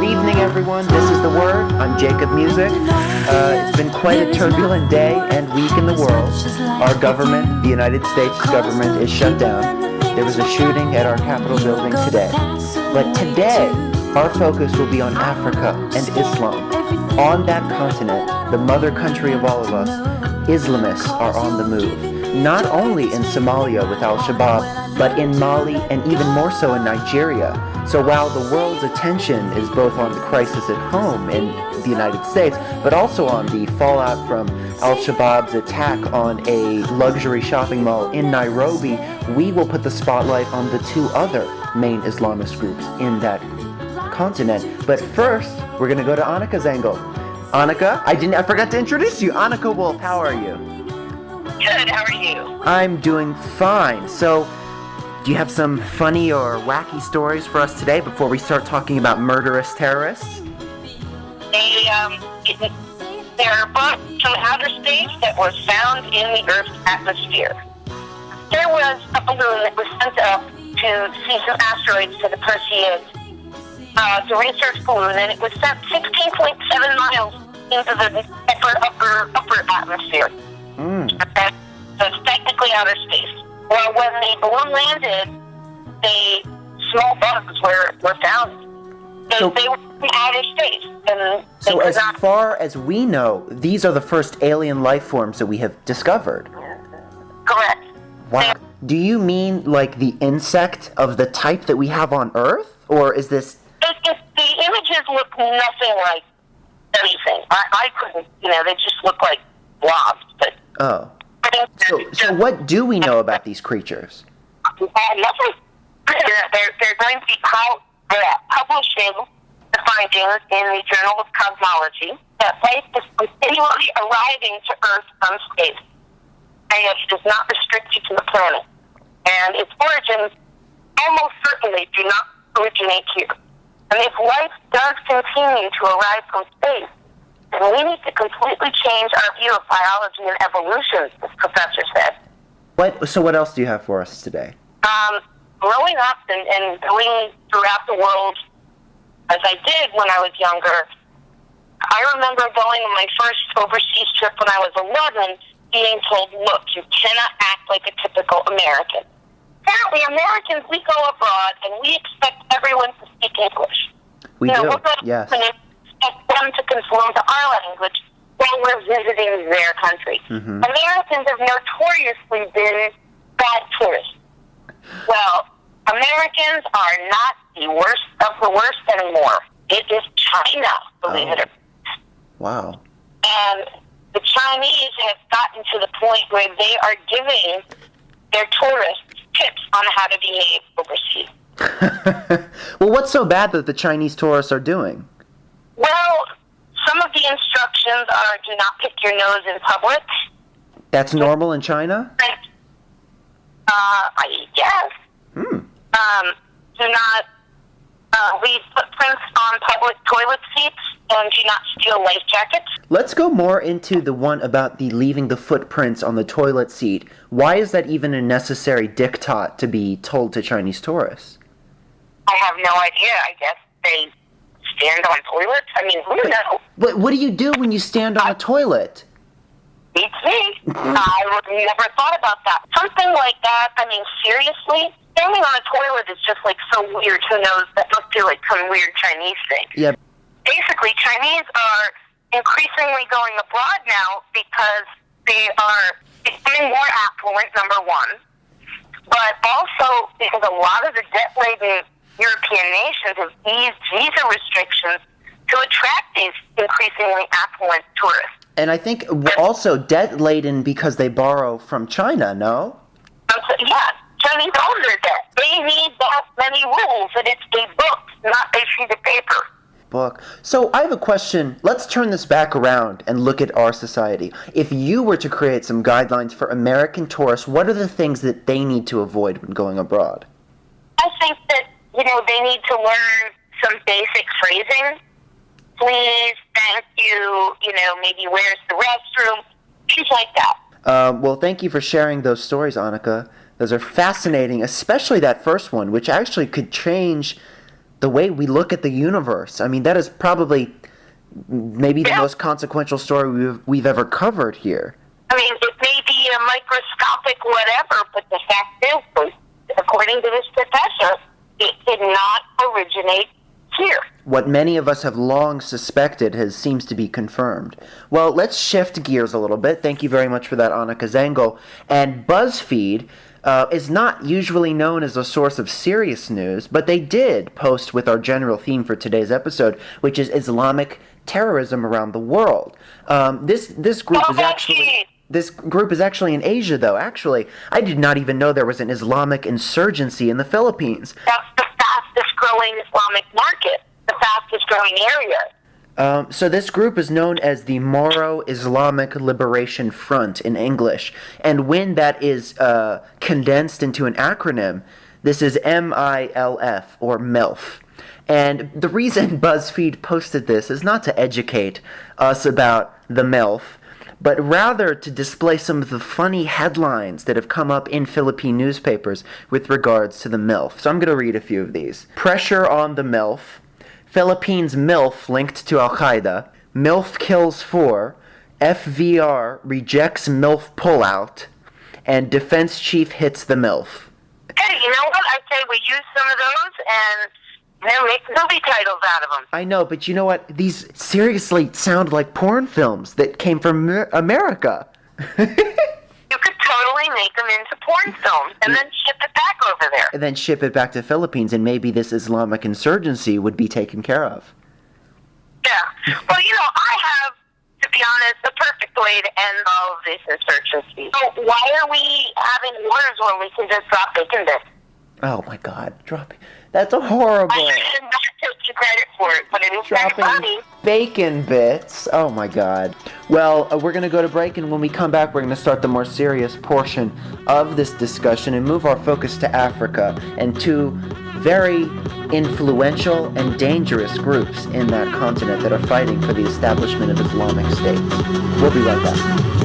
evening, everyone. This is The Word. I'm Jacob Music. It's been quite a turbulent day and week in the world. Our government, the United States government, is shut down. There was a shooting at our Capitol building today. But today, our focus will be on Africa and Islam. On that continent, the mother country of all of us, Islamists are on the move. Not only in Somalia with al-shabaab, but in Mali and even more so in Nigeria. So while the world's attention is both on the crisis at home in the United States, but also on the fallout from al-shabaab's attack on a luxury shopping mall in Nairobi, we will put the spotlight on the two other main Islamist groups in that continent. But first, we're going to go to Annika's angle. Annika, I forgot to introduce you. Annika Wolf, how are you? Good, how are you? I'm doing fine. So, do you have some funny or wacky stories for us today before we start talking about murderous terrorists? There are both from outer space that was found in the Earth's atmosphere. There was a balloon that was sent up to see some asteroids to the Perseids. It's a research balloon, and it was sent 16.7 miles into the upper atmosphere. Okay? So it's technically outer space. Well, when the balloon landed, small bugs were found. So they were from outer space. And so as far as we know, these are the first alien life forms that we have discovered. Correct. Wow. Do you mean like the insect of the type that we have on Earth? Or is this... The images look nothing like anything. I couldn't, they just look like blobs. But oh. So what do we know about these creatures? Nothing. They're going to be publishing the findings in the Journal of Cosmology that life is continually arriving to Earth from space, and yet it is not restricted to the planet. And its origins almost certainly do not originate here. And if life does continue to arrive from space, then we need to completely change our view of biology and evolution, this professor said. So what else do you have for us today? Growing up and going throughout the world, as I did when I was younger, I remember going on my first overseas trip when I was 11, being told, look, you cannot act like a typical American. Apparently, Americans, we go abroad and we expect everyone to speak English. We do, we're yes. And expect them to conform to our language while we're visiting their country. Mm-hmm. Americans have notoriously been bad tourists. Well, Americans are not the worst of the worst anymore. It is China, believe it or not. Wow. And the Chinese have gotten to the point where they are giving their tourists tips on how to behave overseas. Well, what's so bad that the Chinese tourists are doing? Well, some of the instructions are do not pick your nose in public. That's normal in China? I guess. Do not leave footprints on public toilet seats, and do not steal life jackets. Let's go more into the one about the leaving the footprints on the toilet seat. Why is that even a necessary diktat to be told to Chinese tourists? I have no idea. I guess they stand on toilets. I mean, who knows? But what do you do when you stand on a toilet? Beats me. I never thought about that. Something like that, I mean, seriously? Standing on a toilet is just, so weird. Who knows? That must be, some weird Chinese thing. Yeah. Basically, Chinese are increasingly going abroad now because they are becoming more affluent, number one. But also because a lot of the debt-laden European nations have eased visa restrictions to attract these increasingly affluent tourists. And I think also debt-laden because they borrow from China, no? Yeah, Chinese own their debt. They need that many rules, and it's a book, not a sheet of paper. Book. So I have a question. Let's turn this back around and look at our society. If you were to create some guidelines for American tourists, what are the things that they need to avoid when going abroad? I think that, they need to learn some basic phrasing. Please, thank you, maybe where's the restroom, things like that. Well, thank you for sharing those stories, Annika. Those are fascinating, especially that first one, which actually could change the way we look at the universe. I mean, that is probably maybe the Yeah. most consequential story we've ever covered here. I mean, it may be a microscopic whatever, but the fact is, according to this professor, it did not originate here. What many of us have long suspected seems to be confirmed. Well, let's shift gears a little bit. Thank you very much for that, Annika Zengel. And BuzzFeed is not usually known as a source of serious news, but they did post with our general theme for today's episode, which is Islamic terrorism around the world. This group is actually... This group is actually in Asia, though. Actually, I did not even know there was an Islamic insurgency in the Philippines. That's the fastest growing Islamic market, the fastest growing area. So this group is known as the Moro Islamic Liberation Front in English. And when that is condensed into an acronym, this is MILF, or MILF. And the reason BuzzFeed posted this is not to educate us about the MILF, but rather to display some of the funny headlines that have come up in Philippine newspapers with regards to the MILF. So I'm going to read a few of these. Pressure on the MILF. Philippines MILF linked to Al-Qaeda. MILF kills 4. FVR rejects MILF pullout. And defense chief hits the MILF. Hey, you know what? I say we use some of those and make movie titles out of them. I know, but you know what? These seriously sound like porn films that came from America. You could totally make them into porn films and then ship it back over there. And then ship it back to Philippines, and maybe this Islamic insurgency would be taken care of. Yeah. Well, I have, to be honest, the perfect way to end all of this insurgency. So why are we having wars when we can just drop bacon bits? Oh my God, that's horrible. I should not take you credit for it, but it is kind of funny. Bacon bits. Oh my God. Well, we're going to go to break, and when we come back, we're going to start the more serious portion of this discussion and move our focus to Africa and two very influential and dangerous groups in that continent that are fighting for the establishment of Islamic states. We'll be right back.